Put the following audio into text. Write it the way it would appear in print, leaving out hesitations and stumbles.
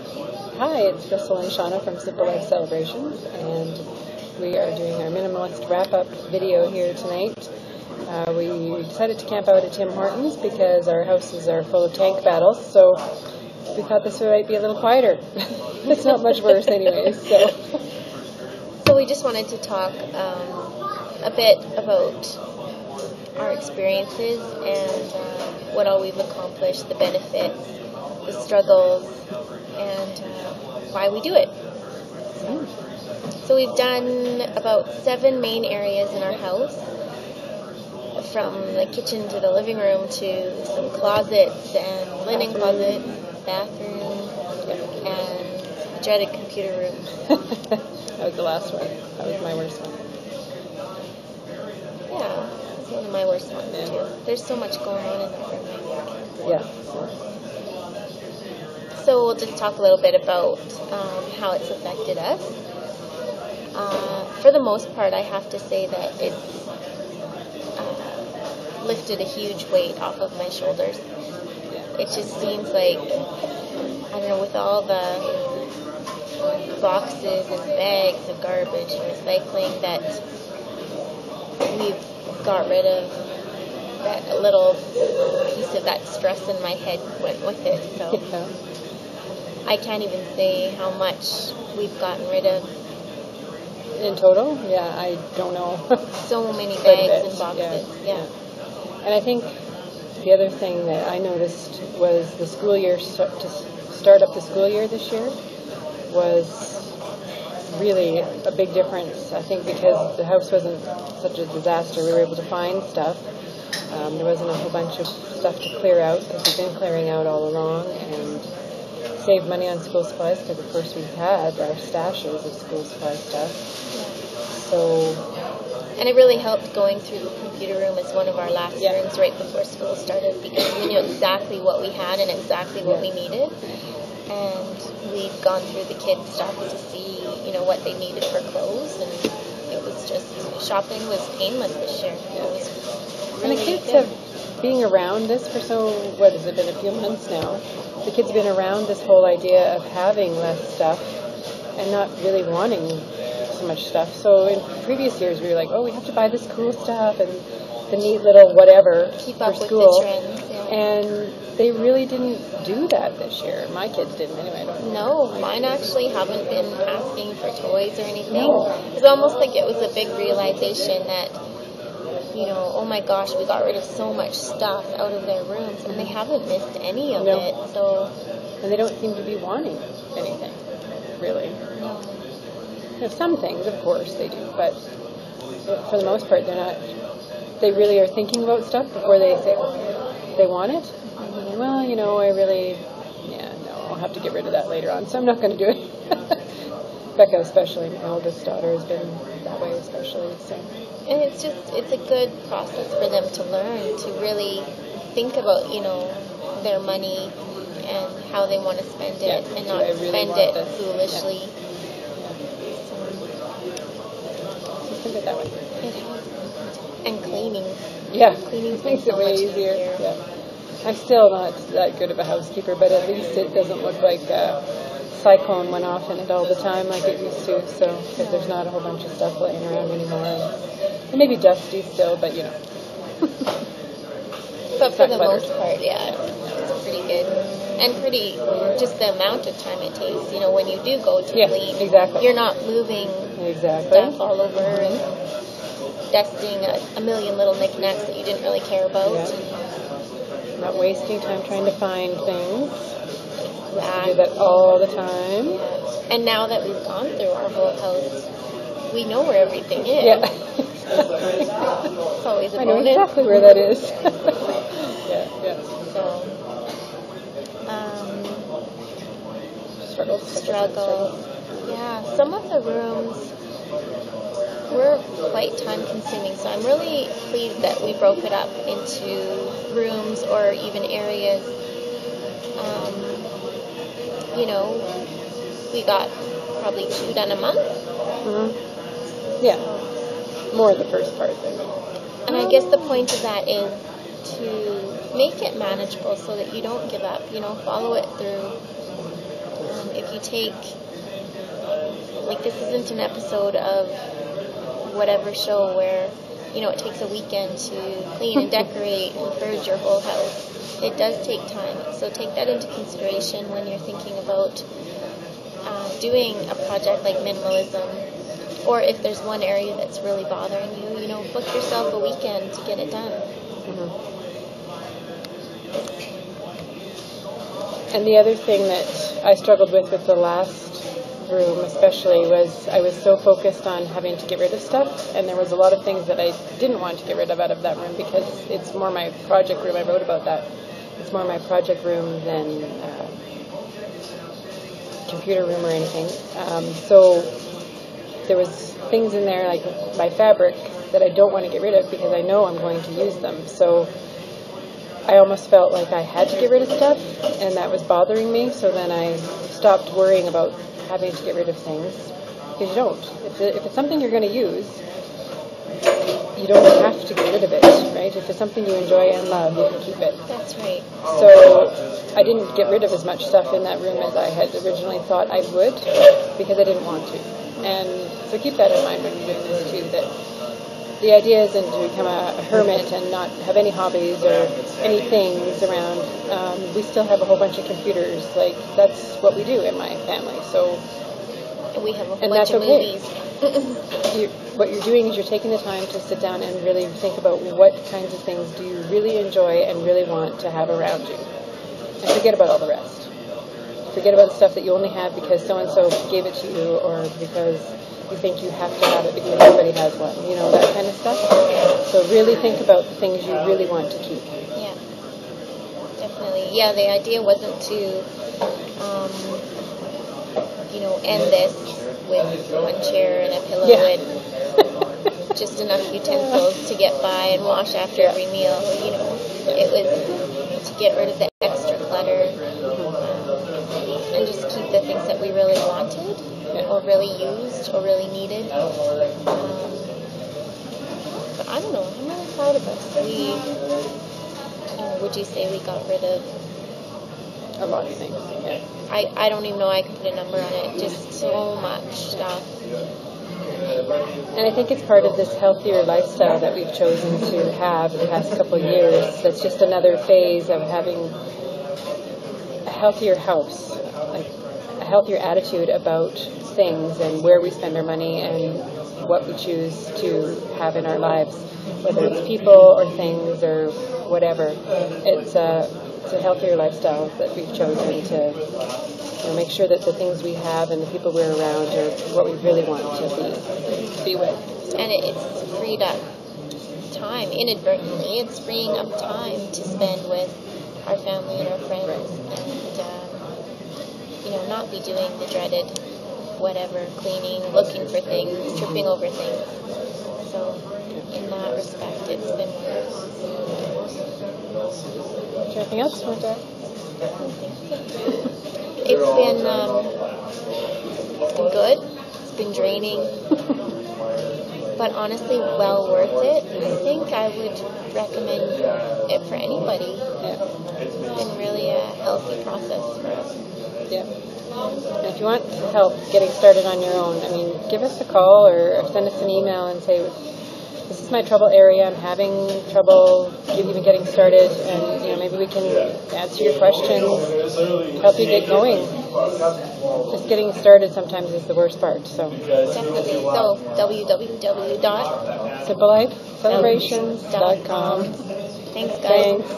Hi, it's Crystal and Shauna from Simple Life Celebrations, and we are doing our Minimalist Wrap Up video here tonight. We decided to camp out at Tim Hortons because our houses are full of tank battles, so we thought this might be a little quieter. It's not much worse anyways. So we just wanted to talk a bit about our experiences and what all we've accomplished, the benefits, the struggles, and why we do it. So we've done about 7 main areas in our house, from the kitchen to the living room to some closets and linen closets, bathroom, and the dreaded computer room. That was the last one. That was my worst one. Yeah, that's one of my worst ones too. There's so much going on in that room. Yeah. So we'll just talk a little bit about how it's affected us. For the most part, I have to say that it's lifted a huge weight off of my shoulders. It just seems like, I don't know, with all the boxes and bags of garbage and recycling, that we've got rid of that little piece of that stress in my head went with it. So I can't even say how much we've gotten rid of. In total? Yeah, I don't know. So many bags and boxes. Yeah. And I think the other thing that I noticed was the school year, to start up the school year this year, was really a big difference. I think because the house wasn't such a disaster, we were able to find stuff. There wasn't a whole bunch of stuff to clear out, because we've been clearing out all along, and saved money on school supplies, because of course we've had our stashes of school supply stuff. And it really helped going through the computer room as one of our last rooms right before school started, because we knew exactly what we had and exactly what we needed. And we'd gone through the kids' stuff to see, what they needed for clothes, and it was just, shopping was painless this year. It was really and the kids good. have, being around this for what has it been, a few months now, the kids have been around this whole idea of having less stuff and not really wanting so much stuff. So in previous years we were like, we have to buy this cool stuff and the neat little whatever Keep for up school. with the trends, And they really didn't do that this year. My kids didn't anyway. I don't know. No, mine actually haven't been asking for toys or anything. No. It's almost like it was a big realization that, oh my gosh, we got rid of so much stuff out of their rooms, and they haven't missed any of it. So, and they don't seem to be wanting anything, really. No. Some things, of course, they do, but for the most part, they're not. They really are thinking about stuff before they say they want it. Well, I really, I'll have to get rid of that later on, so I'm not going to do it. Becca especially, my oldest daughter, has been that way especially. So. And it's a good process for them to learn, to really think about, their money and how they want to spend it, and not spend it foolishly. Think of it that way. It has. And cleaning. Yeah, Cleaning makes it way easier. Yeah. I'm still not that good of a housekeeper, but at least it doesn't look like a cyclone went off in it all the time like it used to. So, because there's not a whole bunch of stuff laying around anymore. It may be dusty still, but But for the most part, it's pretty good. And just the amount of time it takes, when you do go to clean. Exactly. You're not moving stuff all over and dusting a million little knickknacks that you didn't really care about. Yeah. Not wasting time trying to find things. We do that all the time. Yeah. And now that we've gone through our whole house, we know where everything is. Yeah. It's always a bonus. I know exactly where that is. So, struggle. Yeah, some of the rooms were quite time consuming, so I'm really pleased that we broke it up into rooms or even areas. We got probably 2 done a month. Mm-hmm. Yeah, more the first part. And I guess the point of that is to make it manageable so that you don't give up, follow it through. if you take, like, this isn't an episode of whatever show where, you know, it takes a weekend to clean and decorate and purge your whole house. It does take time. So take that into consideration when you're thinking about doing a project like minimalism, or if there's one area that's really bothering you, you know, book yourself a weekend to get it done. Mm-hmm. And the other thing that I struggled with the last room especially was I was so focused on having to get rid of stuff, and there was a lot of things that I didn't want to get rid of out of that room because it's more my project room. I wrote about that. It's more my project room than computer room or anything. So there was things in there like my fabric that I don't want to get rid of because I know I'm going to use them. So I almost felt like I had to get rid of stuff, and that was bothering me. So then I stopped worrying about having to get rid of things, because you don't. If it's something you're going to use, you don't have to get rid of it, right? If it's something you enjoy and love, you can keep it. That's right. So I didn't get rid of as much stuff in that room as I had originally thought I would, because I didn't want to. And so keep that in mind when you're doing this too, that the idea isn't to become a hermit and not have any hobbies or any things around. We still have a whole bunch of computers. Like, that's what we do in my family. So, and we have a whole and bunch that's of okay. movies. What you're doing is you're taking the time to sit down and really think about what kinds of things do you really enjoy and really want to have around you. And forget about all the rest. Forget about the stuff that you only have because so-and-so gave it to you, or because you think you have to have it because everybody has one. You know, that kind of stuff. So really think about the things you really want to keep. Yeah, definitely. Yeah, the idea wasn't to, you know, end this with one chair and a pillow and just enough utensils to get by and wash after every meal. You know, it was to get rid of the extra clutter and just keep the things that we really wanted or really used or really needed. But I don't know, I'm really proud of us. We, would you say we got rid of a lot of things? Yeah. I don't even know I can put a number on it. Just so much stuff. And I think it's part of this healthier lifestyle that we've chosen to have the past couple of years. That's just another phase of having a healthier house, like a healthier attitude about things and where we spend our money and what we choose to have in our lives, whether it's people or things or whatever. It's a healthier lifestyle that we've chosen to make sure that the things we have and the people we're around are what we really want to be with. And it's freed up time inadvertently. It's freeing up time to spend with our family and our friends, and not be doing the dreaded whatever, cleaning, looking for things, tripping over things. So in that respect, it's been wonderful. Is there anything else you want to add? It's been good. It's been draining, but honestly, well worth it. I think I would recommend it for anybody. Yeah. It's been really a healthy process for us. Yeah. And if you want help getting started on your own, give us a call or send us an email and say, this is my trouble area, I'm having trouble even getting started, and maybe we can answer your questions, help you get going. Just getting started sometimes is the worst part. So definitely. So www.simpleLifeCelebrations.com. Thanks, guys. Thanks.